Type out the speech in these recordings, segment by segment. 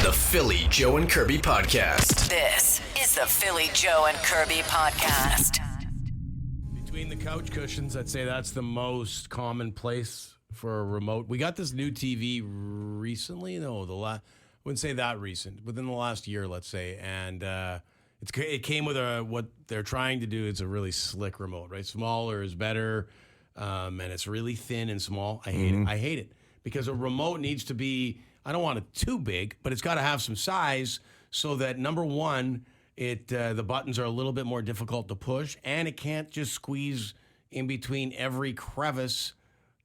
The Philly, Joe and Kirby Podcast. This is the Philly, Joe and Kirby Podcast. Between the couch cushions, I'd say that's the most common place for a remote. We got this new TV recently. No, I wouldn't say that recent. Within the last year, let's say. And it came with what they're trying to do. It's a really slick remote, right? Smaller is better. And it's really thin and small. I hate it. I hate it. Because a remote needs to be, I don't want it too big, but it's got to have some size so that, number one, the buttons are a little bit more difficult to push, and it can't just squeeze in between every crevice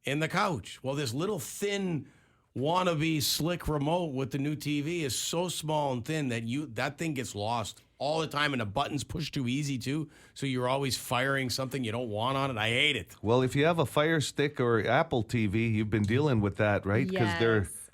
in the couch. Well, this little thin wannabe slick remote with the new TV is so small and thin that thing gets lost all the time, and the buttons push too easy too, so you're always firing something you don't want on it. I hate it. Well, if you have a Fire Stick or Apple TV, you've been dealing with that, right? Because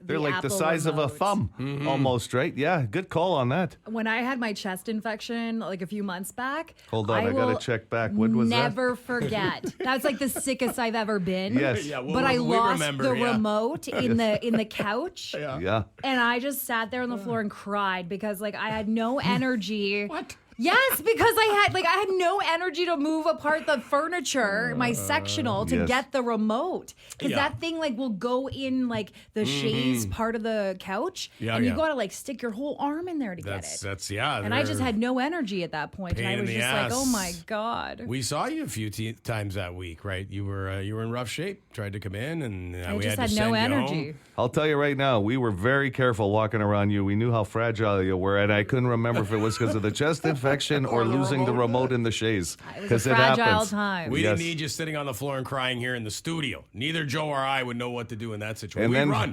they're like Apple the size of a thumb, almost, right? Yeah, good call on that. When I had my chest infection like a few months back, Hold on, I got to check back. When was that? Never forget. That was like the sickest I've ever been. Yes. Yeah, But I lost the yeah. remote in the couch. Yeah. And I just sat there on the floor and cried because like I had no energy. What? Yes, because I had no energy to move apart the furniture, my sectional, to Yes. get the remote. Because Yeah. that thing like will go in like the chaise part of the couch, Yeah, and you yeah. gotta like stick your whole arm in there to get it. That's And I just had no energy at that point, and Pain I in was the just like, "Oh ass. my god!" We saw you a few times that week, right? You were in rough shape. Tried to come in, and I we just had had to no send you energy. home. I'll tell you right now, we were very careful walking around you. We knew how fragile you were, and I couldn't remember if it was because of the chest infection or the losing the remote. remote in the chaise. It was a fragile time. We Yes. didn't need you sitting on the floor and crying here in the studio. Neither Joe or I would know what to do in that situation.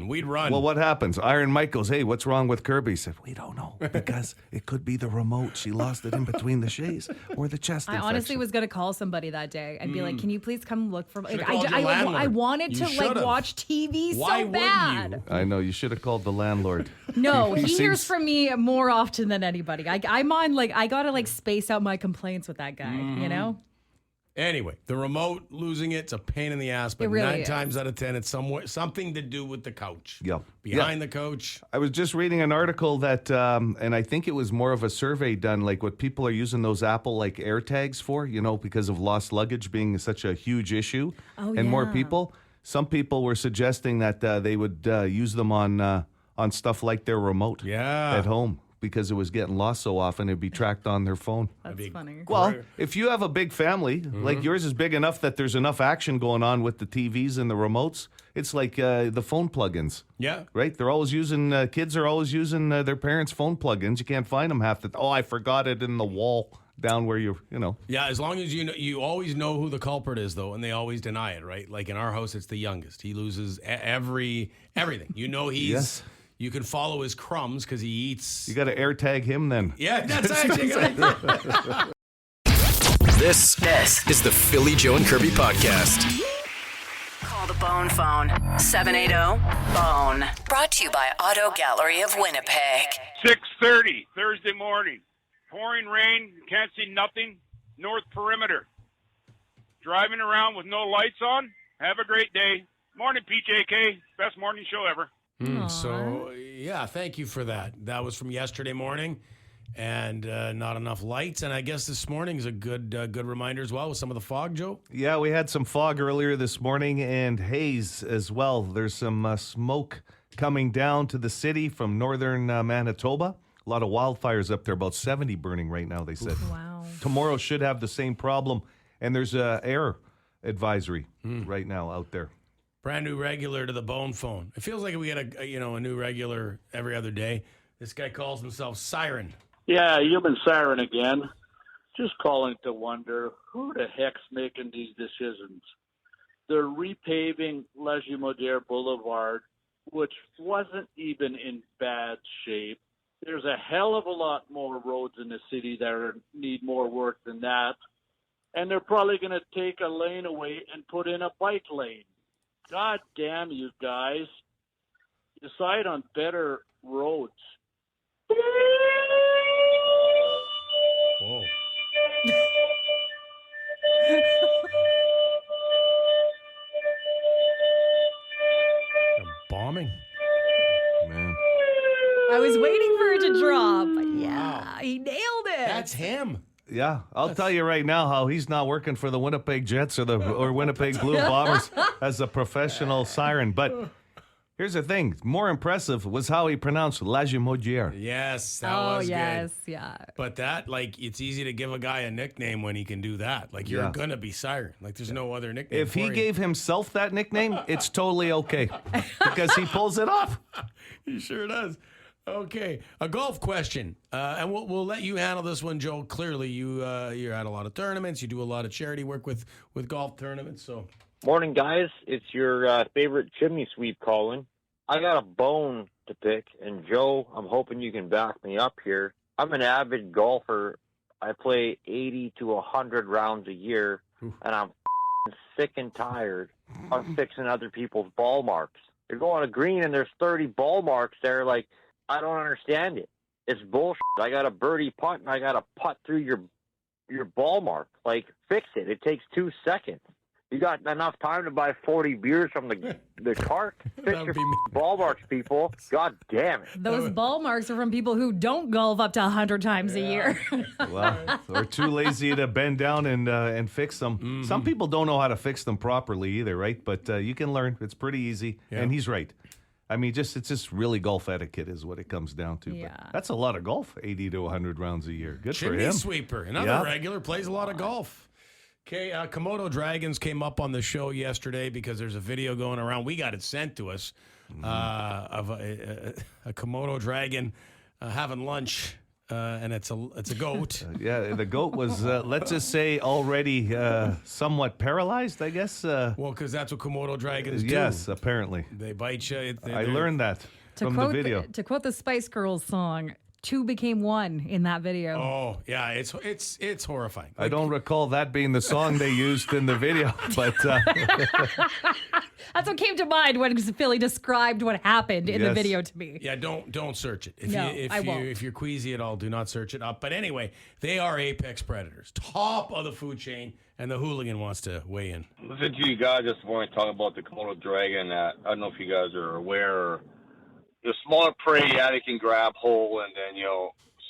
We'd run. Well, what happens? Iron Mike goes, "Hey, what's wrong with Kirby?" He said, "We don't know because it could be the remote. She lost it in between the chaise or the chest I infection." honestly was gonna call somebody that day and be like, "Can you please come look for?" Like, Should've called your landlord. I wanted You to like should've. watch TV Why so wouldn't bad. you? I know you should have called the landlord. No, he hears seems- from me more often than anybody. I'm on like I gotta like space out my complaints with that guy. You know. Anyway, the remote, losing it's a pain in the ass, but It really 9 is. times out of 10, it's something to do with the couch. Yeah. Behind the coach. I was just reading an article that, and I think it was more of a survey done, like what people are using those Apple like AirTags for, because of lost luggage being such a huge issue, and more yeah. people. Some people were suggesting that they would use them on stuff like their remote Yeah. at home because it was getting lost so often it'd be tracked on their phone. That's funny. Well, if you have a big family, like yours is big enough that there's enough action going on with the TVs and the remotes, it's like the phone plugins. Yeah. Right? They're always using, kids are always using their parents' phone plugins. You can't find them half the Oh, I forgot it in the wall down where you know. Yeah, as long as you always know who the culprit is, though, and they always deny it, right? Like in our house, it's the youngest. He loses everything. He's... Yes. You can follow his crumbs because he eats... You got to AirTag him then. Yeah, that's actually a good idea. This is the Philly, Joe and Kirby Podcast. Call the Bone phone, 780-BONE. Brought to you by Auto Gallery of Winnipeg. 6:30 Thursday morning. Pouring rain, can't see nothing. North perimeter. Driving around with no lights on. Have a great day. Morning, PJK. Best morning show ever. So, yeah, thank you for that. That was from yesterday morning, and not enough lights. And I guess this morning is a good reminder as well with some of the fog, Joe. Yeah, we had some fog earlier this morning and haze as well. There's some smoke coming down to the city from northern Manitoba. A lot of wildfires up there, about 70 burning right now, they said. Wow. Tomorrow should have the same problem, and there's a air advisory right now out there. Brand new regular to the Bone phone. It feels like we get a new regular every other day. This guy calls himself Siren. Yeah, human siren again. Just calling to wonder who the heck's making these decisions. They're repaving Lejeune Boulevard, which wasn't even in bad shape. There's a hell of a lot more roads in the city that need more work than that. And they're probably going to take a lane away and put in a bike lane. God damn you guys. Decide on better roads. Whoa. A bombing? Man. I was waiting for it to drop. Yeah, he nailed it. That's him. Yeah, I'll tell you right now how he's not working for the Winnipeg Jets or Winnipeg Blue Bombers as a professional siren. But here's the thing. More impressive was how he pronounced La Jumodière. Yes, that was good. Yeah. But that, like, it's easy to give a guy a nickname when he can do that. Like, you're going to be Siren. Like, there's no other nickname If for he you. gave himself that nickname, it's totally okay because he pulls it off. He sure does. Okay, a golf question, and we'll let you handle this one, Joe. Clearly, you're at a lot of tournaments. You do a lot of charity work with golf tournaments. So, Morning, guys. It's your favorite chimney sweep calling. I got a bone to pick, and Joe, I'm hoping you can back me up here. I'm an avid golfer. I play 80 to 100 rounds a year, and I'm sick and tired of fixing other people's ball marks. You're going to green, and there's 30 ball marks there. Like, I don't understand it. It's bullshit. I got a birdie putt, and I got to putt through your ball mark. Like, fix it. It takes 2 seconds. You got enough time to buy 40 beers from the cart? Fix your ball marks, people. God damn it. Those ball marks are from people who don't golf up to 100 times a year. Well, they're too lazy to bend down and fix them. Mm-hmm. Some people don't know how to fix them properly either, right? But you can learn. It's pretty easy. Yeah. And he's right. I mean, it's just really golf etiquette is what it comes down to. Yeah. But that's a lot of golf, 80 to 100 rounds a year. Good for chimney him. sweeper, another Yeah. regular, plays a lot of golf. Okay, Komodo dragons came up on the show yesterday because there's a video going around. We got it sent to us of a Komodo dragon having lunch, and it's a goat. Yeah, the goat was, let's just say, already somewhat paralyzed, I guess. Well, because that's what Komodo dragons do. Yes, apparently. They bite you. I learned that from the video. To quote the Spice Girls song, two became one in that video. Oh, yeah, it's horrifying. I don't recall that being the song they used in the video, but That's what came to mind when Philly described what happened in the Yes. video to me. Yeah, don't search it. I won't. If you're queasy at all, do not search it up. But anyway, they are apex predators, top of the food chain, and the hooligan wants to weigh in. Listen to you guys just want to talk about the Komodo dragon. I don't know if you guys are aware. Or the smaller prey, yeah, they can grab whole and then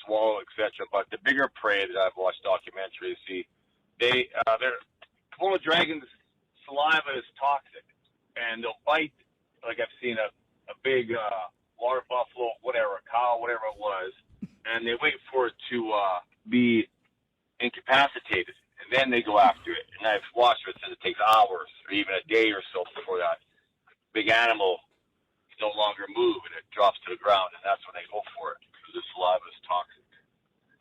swallow, etc. But the bigger prey that I've watched documentaries, their Komodo dragon's saliva is toxic, and they'll bite. Like I've seen a big water buffalo, whatever, a cow, whatever it was, and they wait for it to be incapacitated, and then they go after it. And I've watched it since it takes hours or even a day or so before that big animal no longer move and it drops to the ground, and that's when they go for it because the saliva is toxic.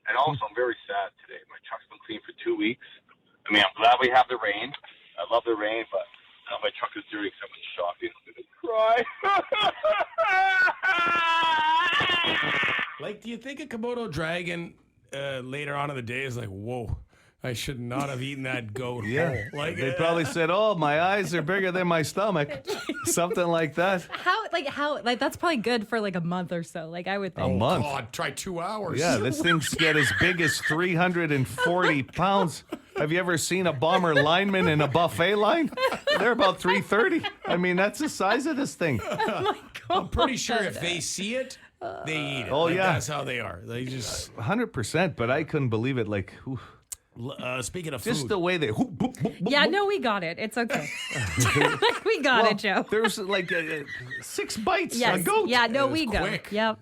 And also, I'm very sad today. My truck's been clean for 2 weeks. I mean, I'm glad we have the rain. I love the rain, but now my truck is dirty because I've been shopping. I'm going to cry. Like, do you think a Komodo dragon later on in the day is like, whoa, I should not have eaten that goat whole? Like, they probably said, "Oh, my eyes are bigger than my stomach," something like that. How that's probably good for like a month or so. Like I would think. A month. God, try 2 hours. Yeah, this thing's get as big as 340 pounds. Have you ever seen a bomber lineman in a buffet line? They're about 330. I mean, that's the size of this thing. Oh my God. I'm pretty sure if they see it, they eat it. Oh, Like, yeah. That's how they are. They just, 100%, but I couldn't believe it. Like, oof. speaking of Just food. the way they. Yeah, no, we got it. It's okay. We got it, Joe. There's like 6 bites a Yes. goat. Yeah, no, It we was go. quick. Yep.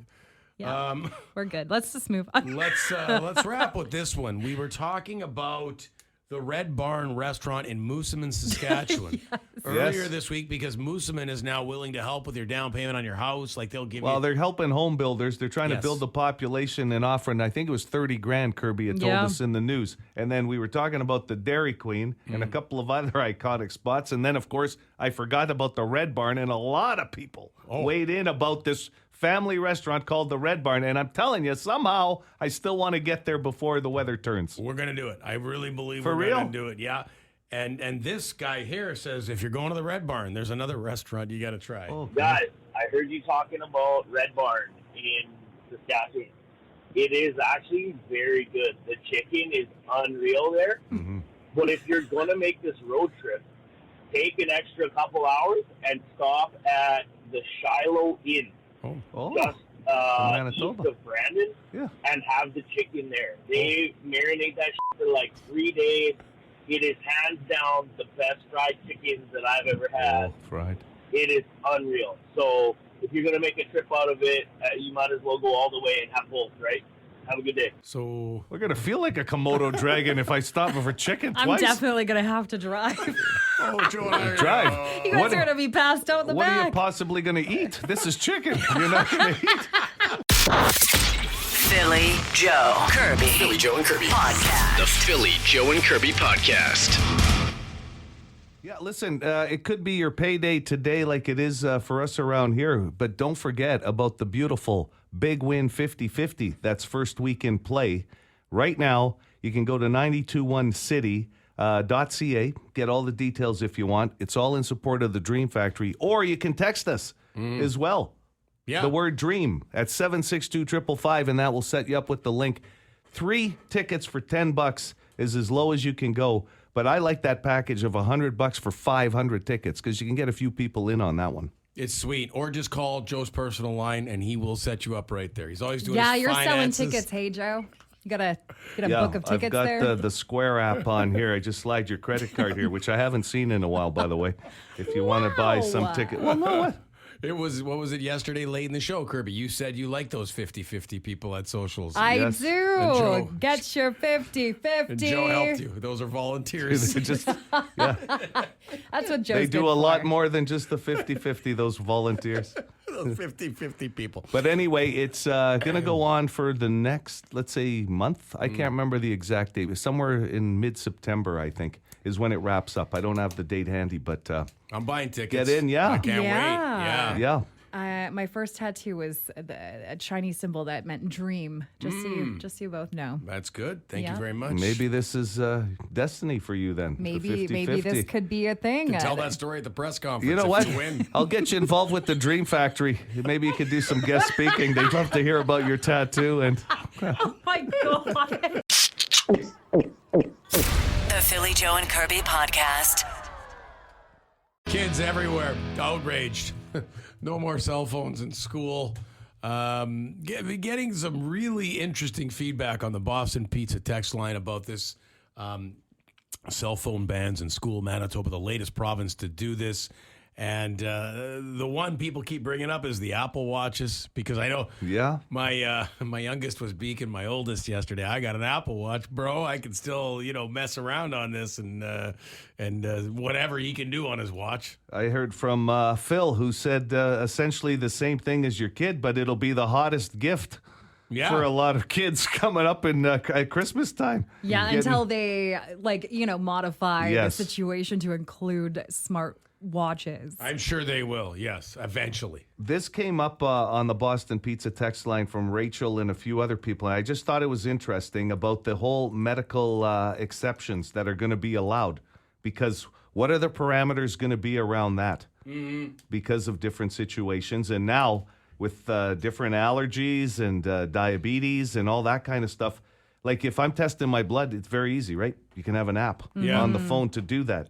We're good. Let's just move on. Let's wrap with this one. We were talking about the Red Barn restaurant in Moosomin, Saskatchewan earlier Yes. this week because Moosomin is now willing to help with your down payment on your house. Like they'll give Well, you. they're helping home builders. They're trying to Yes. build the population and offering, I think it was 30 grand, Kirby had told Yeah. us in the news. And then we were talking about the Dairy Queen and a couple of other iconic spots. And then, of course, I forgot about the Red Barn, and a lot of people weighed in about this family restaurant called the Red Barn. And I'm telling you, somehow, I still want to get there before the weather turns. We're gonna do it. I really believe For we're real? gonna do it. Yeah. And this guy here says if you're going to the Red Barn, there's another restaurant you got to try. Oh, Guys, I heard you talking about Red Barn in Saskatchewan. It is actually very good. The chicken is unreal there. Mm-hmm. But if you're going to make this road trip, take an extra couple hours and stop at the Shiloh Inn. Oh. Just Manitoba. east of Brandon, and have the chicken there. They marinate that shit for like 3 days. It is hands down the best fried chickens that I've ever had. Fried. It is unreal. So if you're going to make a trip out of it, you might as well go all the way and have both, right? Have a good day. So we're going to feel like a Komodo dragon if I stop for chicken twice. I'm definitely going to have to drive. Drive. You guys are going to be passed out in the What back. are you possibly going to eat? This is chicken. You're not going to eat. Philly Joe Kirby. Philly Joe and Kirby Podcast. The Philly Joe and Kirby Podcast. Yeah, listen, it could be your payday today like it is for us around here, but don't forget about the beautiful Big Win 50-50. That's first week in play. Right now, you can go to 921city.ca, get all the details if you want. It's all in support of the Dream Factory, or you can text us as well. Yeah. The word DREAM at 762-555, and that will set you up with the link. 3 tickets for $10 is as low as you can go. But I like that package of $100 for 500 tickets because you can get a few people in on that one. It's sweet. Or just call Joe's personal line and he will set you up right there. He's always doing Yeah, his you're finances. selling tickets. Hey, Joe. You got a book of tickets I've got there? the Square app on here. I just slide your credit card here, which I haven't seen in a while, by the way. If you want to buy some ticket. Well, no, what? It was, what was it yesterday late in the show, Kirby? You said you like those 50-50 people at socials. I And do. Joe- Get your 50-50. And Joe helped you. Those are volunteers. Just, That's what Joe's they do good a lot for. more than just the 50-50, those volunteers. Those 50-50 people. But anyway, it's going to go on for the next, let's say, month. I can't remember the exact date. Somewhere in mid-September, I think, is when it wraps up. I don't have the date handy, but I'm buying tickets. get in, yeah. I can't wait. Yeah. Yeah. My first tattoo was a Chinese symbol that meant dream. Just so you both know. That's good. Thank Yeah. you very much. Maybe this is destiny for you then. the Maybe 50-50. this could be a thing. Tell that story at the press conference. You know if what? You win. I'll get you involved with the Dream Factory. Maybe you could do some guest speaking. They'd love to hear about your tattoo. And Oh my god. The Philly Joe and Kirby Podcast. Kids everywhere outraged. No more cell phones in school. Getting some really interesting feedback on the Boston Pizza text line about this cell phone bans in school. Manitoba, the latest province to do this. And the one people keep bringing up is the Apple Watches, because I know my youngest was beaking my oldest yesterday. I got an Apple Watch, bro. I can still mess around on this and whatever he can do on his watch. I heard from Phil, who said essentially the same thing as your kid, but it'll be the hottest gift for a lot of kids coming up in at Christmas time. Yeah, until they modify Yes. the situation to include smart watches. I'm sure they will, yes, eventually. This came up on the Boston Pizza text line from Rachel and a few other people. I just thought it was interesting about the whole medical exceptions that are going to be allowed, because what are the parameters going to be around that? Because of different situations. And now with different allergies and diabetes and all that kind of stuff, like if I'm testing my blood, it's very easy, right? You can have an app on the phone to do that.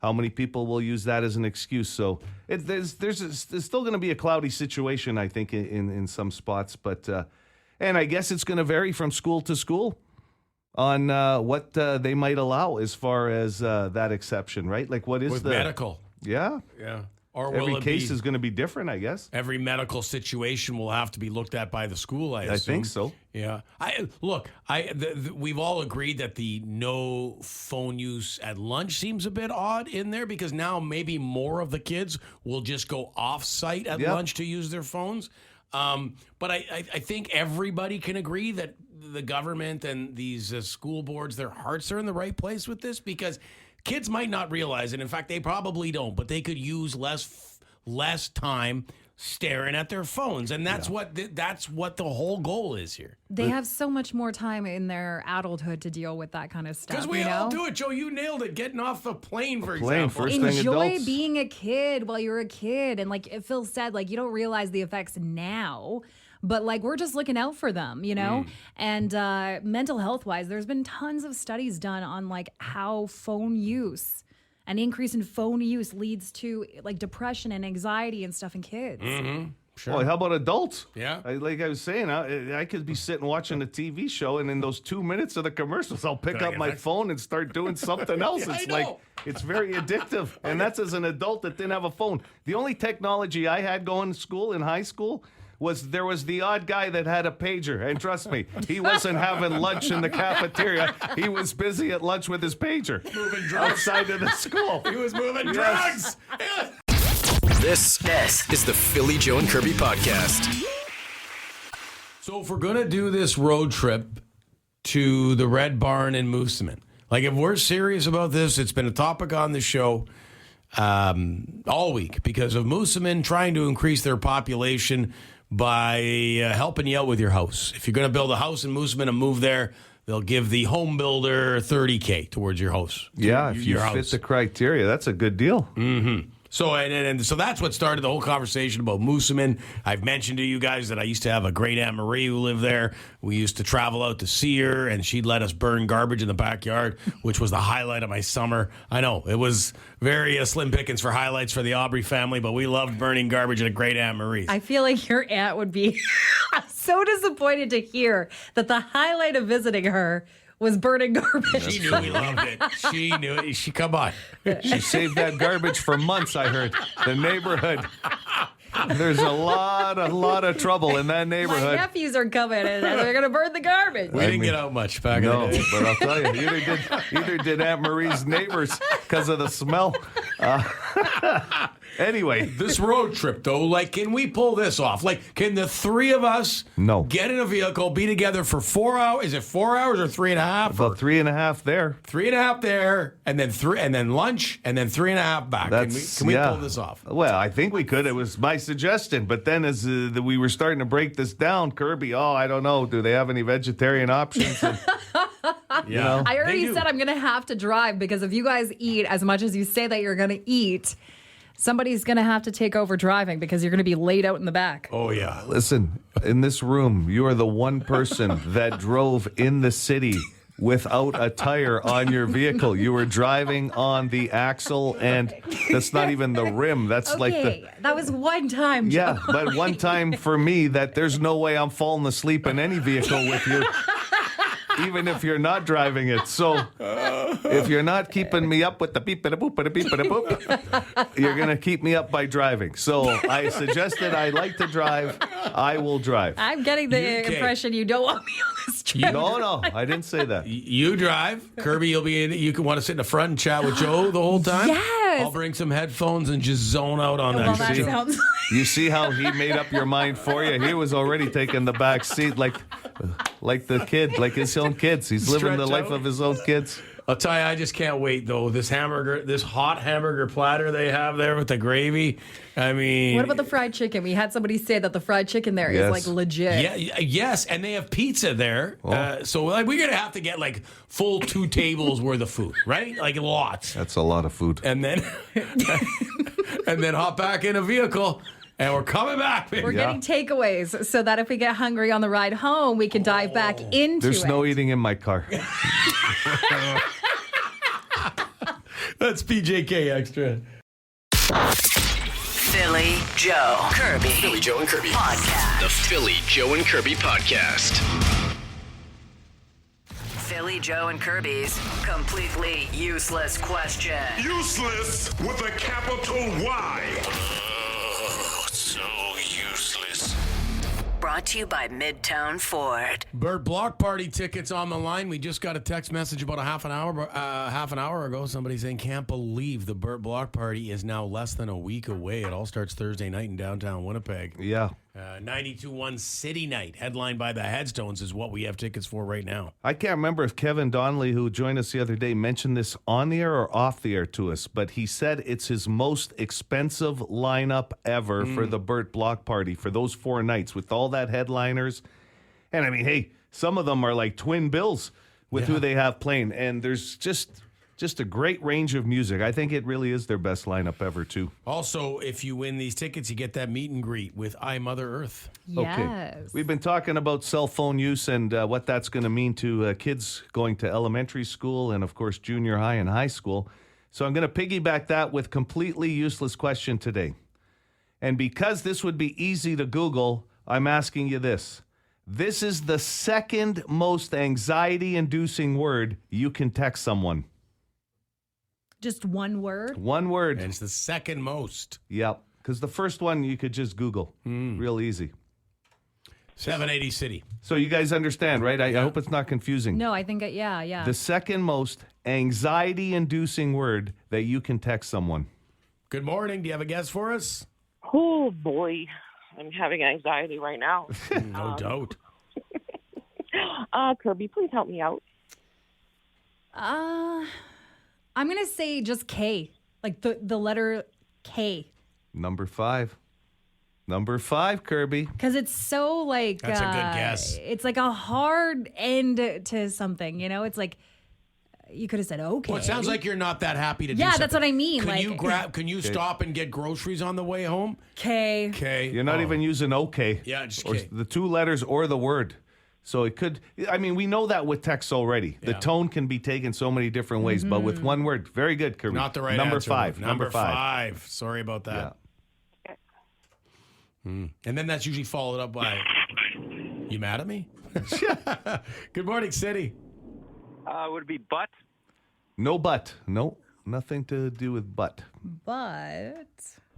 How many people will use that as an excuse? So there's still going to be a cloudy situation, I think, in some spots. But and I guess it's going to vary from school to school on what they might allow as far as that exception, right? Like what is With the medical. Yeah. Or will Every it case be, is going to be different, I guess. every medical situation will have to be looked at by the school, I assume. I think so. Yeah. We've all agreed that the no phone use at lunch seems a bit odd in there, because now maybe more of the kids will just go off-site at lunch to use their phones. But I think everybody can agree that the government and these school boards, their hearts are in the right place with this, because kids might not realize it. In fact, they probably don't, but they could use less time staring at their phones, and that's what the whole goal is here. They have so much more time in their adulthood to deal with that kind of stuff. Because we all do it, Joe. You nailed it. Getting off the plane, for example. First thing Enjoy adults. being a kid while you're a kid, and like Phil said, like you don't realize the effects now. But like we're just looking out for them, And mental health wise, there's been tons of studies done on like how phone use, an increase in phone use leads to like depression and anxiety and stuff in kids. Sure. Well, how about adults? Yeah. Like I was saying, I could be sitting watching a TV show, and in those 2 minutes of the commercials, I'll pick up my phone and start doing something else. Yeah, It's I like, know. it's very addictive. And that's as an adult that didn't have a phone. The only technology I had going to school in high school was there was the odd guy that had a pager. And trust me, he wasn't having lunch in the cafeteria. He was busy at lunch with his pager. Moving drugs. Outside of the school. He was moving Yes. drugs. This is the Philly Joe and Kirby podcast. So if we're going to do this road trip to the Red Barn in Moosomin, like if we're serious about this, it's been a topic on the show all week because of Moosomin trying to increase their population by helping you out with your house. If you're going to build a house in Moosomin and move there, they'll give the home builder $30,000 towards your house. Yeah, if you fit the criteria, that's a good deal. Mm-hmm. So and so that's what started the whole conversation about Moosomin. I've mentioned to you guys that I used to have a great Aunt Marie who lived there. We used to travel out to see her, and she'd let us burn garbage in the backyard, which was the highlight of my summer. I know, it was very slim pickings for highlights for the Aubry family, but we loved burning garbage at a great Aunt Marie's. I feel like your aunt would be so disappointed to hear that the highlight of visiting her was burning garbage. She knew we loved it. She knew it. Come on. She saved that garbage for months, I heard. The neighborhood. There's a lot of trouble in that My neighborhood. nephews are coming and they're going to burn the garbage. We didn't get out much back in the day. But I'll tell you, either did Aunt Marie's neighbors because of the smell. Anyway. This road trip, though, like, can we pull this off? Like, can the three of us get in a vehicle, be together for 4 hours? Is it 4 hours or 3.5? About 3.5 there. 3.5 there, and then lunch, and then 3.5 back. Can we pull this off? Well, I think we could. It was my suggestion. But then as we were starting to break this down, Kirby, I don't know. Do they have any vegetarian options? And, you know? I already said I'm going to have to drive because if you guys eat as much as you say that you're going to eat, somebody's going to have to take over driving because you're going to be laid out in the back. Oh, yeah. Listen, in this room, you are the one person that drove in the city without a tire on your vehicle. You were driving on the axle, and that's not even the rim. That's like the... that was one time, Joe. Yeah, but one time for me that there's no way I'm falling asleep in any vehicle with you. Even if you're not driving it. So if you're not keeping me up with the beep and a boop and a beep and a boop, you're going to keep me up by driving. So I suggested I like to drive. I will drive. I'm getting the impression you don't want me on this trip. No, I didn't say that. You drive. Kirby, you'll be in. You can want to sit in the front and chat with Joe the whole time. Yes. I'll bring some headphones and just zone out on Well, that. that sounds You see how he made up your mind for you? He was already taking the back seat like the kid, like his own kids. He's living the life of his own kids. I'll tell you, I just can't wait, though. This hot hamburger platter they have there with the gravy. I mean... What about the fried chicken? We had somebody say that the fried chicken there is like legit. Yeah, yes, and they have pizza there. So like, we're going to have to get like full 2 tables worth of food, right? Like lots. That's a lot of food. And then, and then hop back in a vehicle. And we're coming back. We're getting takeaways so that if we get hungry on the ride home, we can dive back into There's no eating in my car. That's PJK Extra. Philly Joe Kirby. Philly Joe and Kirby Podcast. The Philly Joe and Kirby podcast. Philly Joe and Kirby's completely useless question. Useless with a capital Y. So useless. Brought to you by Midtown Ford. Bird Block Party tickets on the line. We just got a text message about a half an hour ago. Somebody saying, can't believe the Bird Block Party is now less than a week away. It all starts Thursday night in downtown Winnipeg. Yeah. 92.1 City Night, headlined by the Headstones, is what we have tickets for right now. I can't remember if Kevin Donnelly, who joined us the other day, mentioned this on the air or off the air to us, but he said it's his most expensive lineup ever for the Burt Block Party for those 4 nights with all that headliners. And I mean, hey, some of them are like twin bills with who they have playing, and there's just a great range of music. I think it really is their best lineup ever, too. Also, if you win these tickets, you get that meet and greet with I, Mother Earth. Yes. Okay. We've been talking about cell phone use and what that's going to mean to kids going to elementary school and, of course, junior high and high school. So I'm going to piggyback that with completely useless question today. And because this would be easy to Google, I'm asking you this. This is the second most anxiety-inducing word you can text someone. Just one word? One word. And it's the second most. Yep. Because the first one you could just Google. Real easy. 780 City. So you guys understand, right? I hope it's not confusing. No, I think, yeah. The second most anxiety-inducing word that you can text someone. Good morning. Do you have a guess for us? Oh, boy. I'm having anxiety right now. No doubt. Kirby, please help me out. I'm going to say just K. Like the letter K. Number 5. Number 5, Kirby. Because it's so like... That's a good guess. It's like a hard end to something, you know? It's like, you could have said okay. Well, it sounds like you're not that happy to do Yeah, something. that's what I mean. Can you stop and get groceries on the way home? K. Okay. You're not even using okay. Yeah, just or K. the 2 letters or the word. So it could, I mean, we know that with text already. The tone can be taken so many different ways, but with one word. Very good, Kirby. Not the right Number answer. 5. Number 5. Sorry about that. And then that's usually followed up by, you mad at me? Good morning, City. Would it be butt? No but. No, nothing to do with but. But...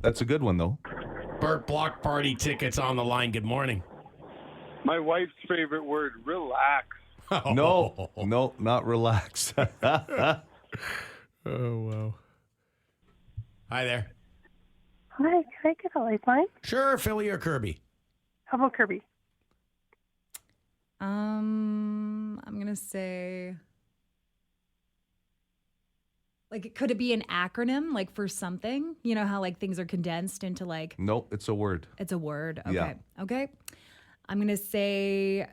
That's a good one, though. Burt Block Party tickets on the line. Good morning. My wife's favorite word, relax. No, not relax. Oh, wow. Hi there. Hi, can I get a lifeline? Sure, Philly or Kirby? How about Kirby? I'm going to say... Like, could it be an acronym, like, for something? You know how, like, things are condensed into, like... Nope, it's a word. It's a word. Okay. Yeah. Okay. I'm going to say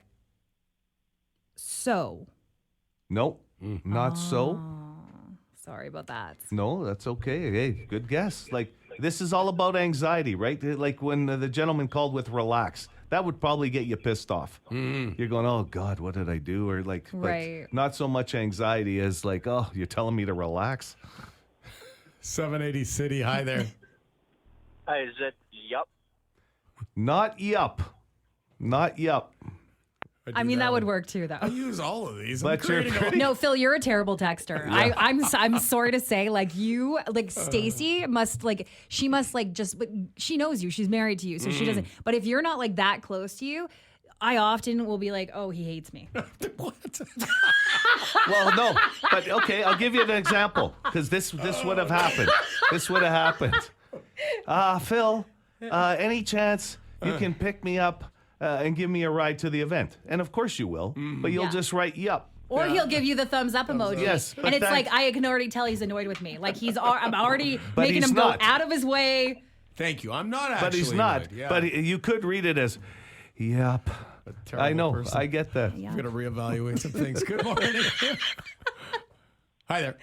so. Nope, not so. Sorry about that. No, that's okay. Hey, good guess. Like, this is all about anxiety, right? Like when the gentleman called with relax. That would probably get you pissed off. You're going, oh, God, what did I do? Or like, Right. not so much anxiety as like, oh, you're telling me to relax? 780 City. Hi there. Hi, is it yup? Not yup. Not yup. I mean, that would work too, though. I use all of these. But you're pretty... No, Phil, you're a terrible texter. Yeah. I'm sorry to say, like Stacy must she must just, but she knows you. She's married to you, so she doesn't. But if you're not like that close to you, I often will be like, oh, he hates me. What? Well, no, but okay, I'll give you an example because this would have happened. This would have happened. Phil, any chance you can pick me up and give me a ride to the event? And of course you will, but you'll just write yup. Or he'll give you the thumbs up emoji. Yes, and it's like, I can already tell he's annoyed with me. Like I'm already making him not. go out of his way. Thank you. I'm not actually. But he's not. annoyed. Yeah. But you could read it as, yep. I know. person. I get that. I'm going to reevaluate some things. Good morning. Hi there.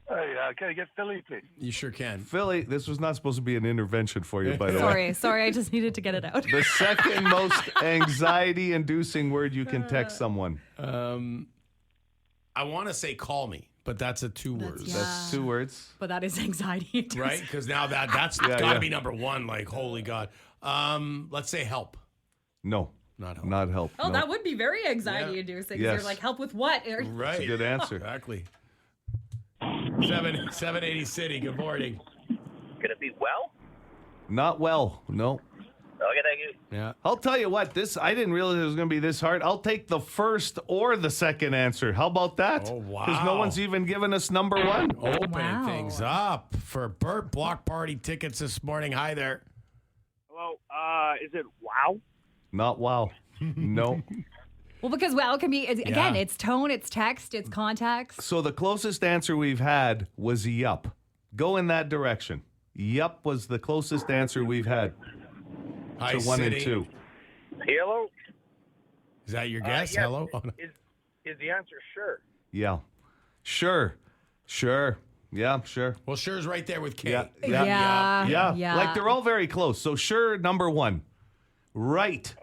Hey, can I get Philly, please? You sure can. Philly, this was not supposed to be an intervention for you, by the way. Sorry. I just needed to get it out. The second most anxiety-inducing word you can text someone. I want to say call me, but that's a 2 words. That's 2 words. But that is anxiety. Right? Because now that's got to be number 1. Like, holy God. Let's say help. No. Not help. Not help. Oh, no. that would be very anxiety-inducing. Yes. You're like, help with what? Right. That's a good answer. Exactly. 780 City. Good morning. Could it be well? Not well. No. Okay, thank you. Yeah. I'll tell you what, I didn't realize it was going to be this hard. I'll take the first or the second answer. How about that? Oh, wow. Because no one's even given us number 1. Opening things up for Burt Block Party tickets this morning. Hi there. Hello, is it wow? Not wow. No. Well, because wow can be, again, Yeah. it's tone, it's text, it's context. So the closest answer we've had was yup. Go in that direction. Yup was the closest answer we've had. Hi, to 1 City. and 2. Hello? Is that your guess? Yes. Hello? Oh, no. Is the answer sure? Yeah. Sure. Yeah, sure. Well, sure's right there with K. Yeah. Like they're all very close. So sure, number 1. Right.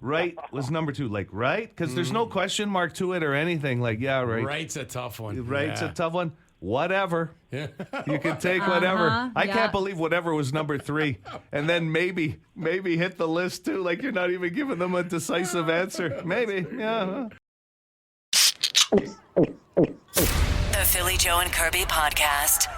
Right was number 2. Like, right? Because there's no question mark to it or anything. Like, yeah, right. Right's a tough one. Right's Yeah. a tough one. whatever. You can take whatever. I can't believe whatever was number 3. And then maybe hit the list too. Like you're not even giving them a decisive answer. Maybe. Yeah. The Philly Joe and Kirby podcast.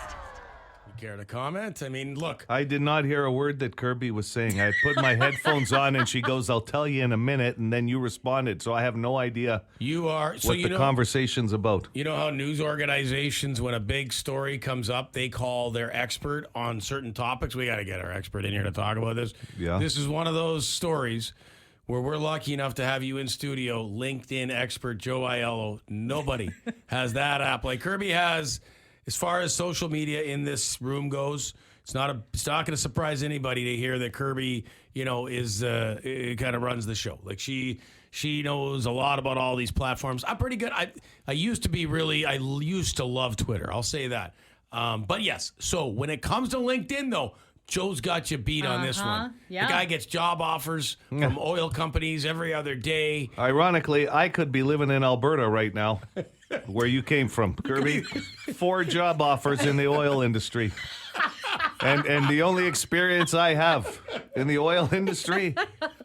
You care to comment? I mean, look. I did not hear a word that Kirby was saying. I put my headphones on and she goes, I'll tell you in a minute. And then you responded. So I have no idea what the conversation's about. You know how news organizations, when a big story comes up, they call their expert on certain topics? We got to get our expert in here to talk about this. Yeah. This is one of those stories where we're lucky enough to have you in studio, LinkedIn expert Joe Aiello. Nobody has that app like Kirby has. As far as social media in this room goes, it's not going to surprise anybody to hear that Kirby, is kind of runs the show. Like she knows a lot about all these platforms. I'm pretty good. I used to love Twitter. I'll say that. But yes. So when it comes to LinkedIn, though, Joe's got you beat on this one. Yeah. The guy gets job offers from oil companies every other day. Ironically, I could be living in Alberta right now, where you came from, Kirby. 4 job offers in the oil industry. And the only experience I have in the oil industry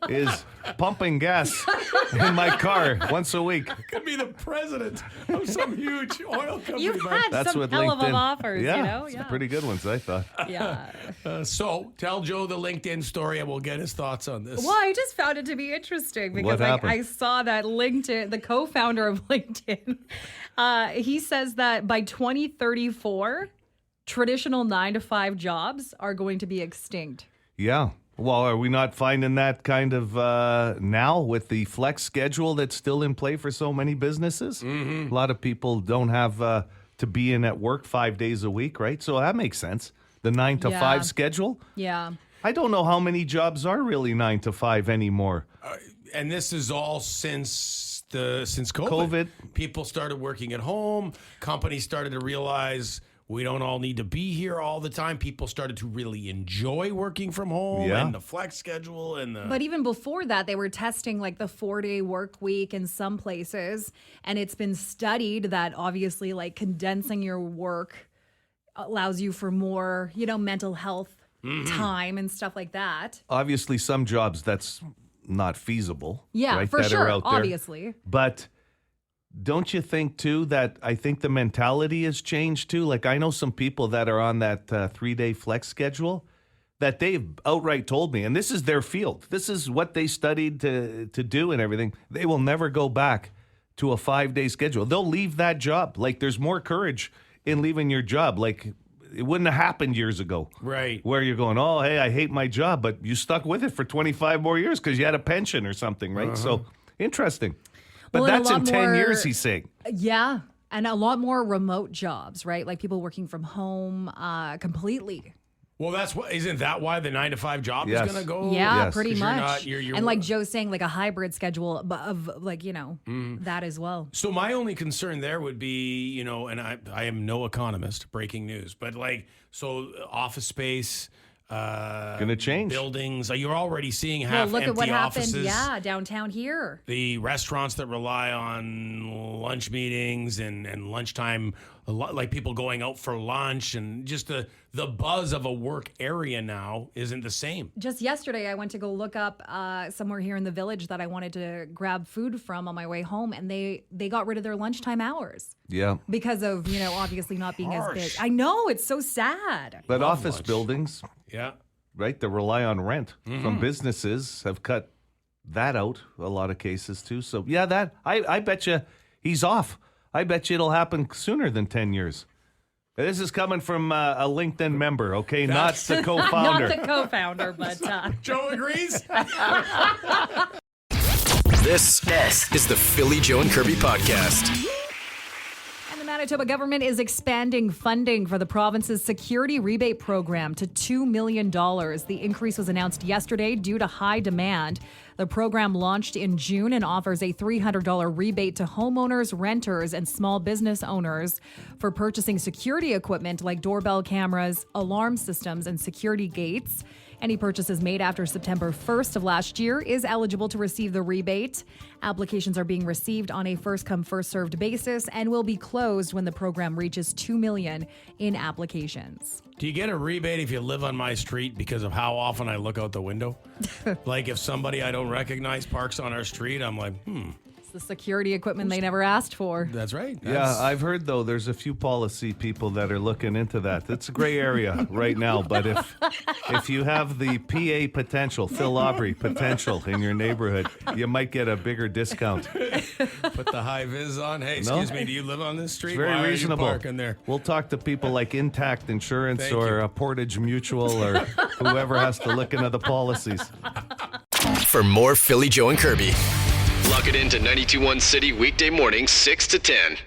is pumping gas in my car once a week. Could be the president of some huge oil company. You've had some hell of offers, Yeah. Pretty good ones, I thought. Yeah. So tell Joe the LinkedIn story and we'll get his thoughts on this. Well, I just found it to be interesting because What happened? I saw that LinkedIn, the co-founder of LinkedIn, he says that by 2034, traditional 9-to-5 jobs are going to be extinct. Yeah. Well, are we not finding that kind of now with the flex schedule that's still in play for so many businesses? Mm-hmm. A lot of people don't have to be in at work 5 days a week, right? So that makes sense. The 9-to-5 schedule. Yeah. I don't know how many jobs are really 9-to-5 anymore. And this is all since COVID. People started working at home. Companies started to realize we don't all need to be here all the time. People started to really enjoy working from home and the flex schedule But even before that, they were testing like the 4-day work week in some places, and it's been studied that obviously like condensing your work allows you for more, mental health time and stuff like that. Obviously, some jobs that's not feasible. Yeah, right, for that sure, are out there. obviously. But don't you think, too, that I think the mentality has changed, too? Like, I know some people that are on that 3-day flex schedule that they've outright told me, and this is their field. This is what they studied to do and everything. They will never go back to a 5-day schedule. They'll leave that job. Like, there's more courage in leaving your job. Like, it wouldn't have happened years ago. Right. Where you're going, oh, hey, I hate my job, but you stuck with it for 25 more years because you had a pension or something, right? So, interesting. But that's in 10 years, he's saying. Yeah. And a lot more remote jobs, right? Like people working from home completely. Well, isn't that why the 9-to-5 job is going to go? Yeah, pretty much. You're and like Joe's saying, like a hybrid schedule of like, that as well. So my only concern there would be, and I am no economist, breaking news, but office space, gonna change buildings. You're already seeing half look empty at what offices. happened, downtown here. The restaurants that rely on lunch meetings and lunchtime, like people going out for lunch, and just the buzz of a work area now isn't the same. Just yesterday, I went to go look up somewhere here in the village that I wanted to grab food from on my way home, and they got rid of their lunchtime hours. Yeah. Because of, obviously not being as big. I know, it's so sad. But office buildings, right, that rely on rent from businesses have cut that out a lot of cases too. So, yeah, I bet you he's off. I bet you it'll happen sooner than 10 years. This is coming from a LinkedIn member, okay? Not the co-founder. Not the co-founder, but... Joe agrees? This is the Philly Joe and Kirby podcast. And the Manitoba government is expanding funding for the province's security rebate program to $2 million. The increase was announced yesterday due to high demand. The program launched in June and offers a $300 rebate to homeowners, renters, and small business owners for purchasing security equipment like doorbell cameras, alarm systems, and security gates. Any purchases made after September 1st of last year is eligible to receive the rebate. Applications are being received on a first-come, first-served basis and will be closed when the program reaches 2 million in applications. Do you get a rebate if you live on my street because of how often I look out the window? Like if somebody I don't recognize parks on our street, I'm like, It's the security equipment they never asked for. That's right. Yeah, I've heard, though, there's a few policy people that are looking into that. It's a gray area right now, but if you have the PA potential, Phil Aubrey potential in your neighborhood, you might get a bigger discount. Put the high vis on. Hey, excuse me, do you live on this street? It's very Why reasonable. Are you parking there? We'll talk to people like Intact Insurance Thank or you. Portage Mutual or whoever has to look into the policies. For more Philly, Joe, and Kirby, log it into 92.1 City weekday mornings 6 to 10.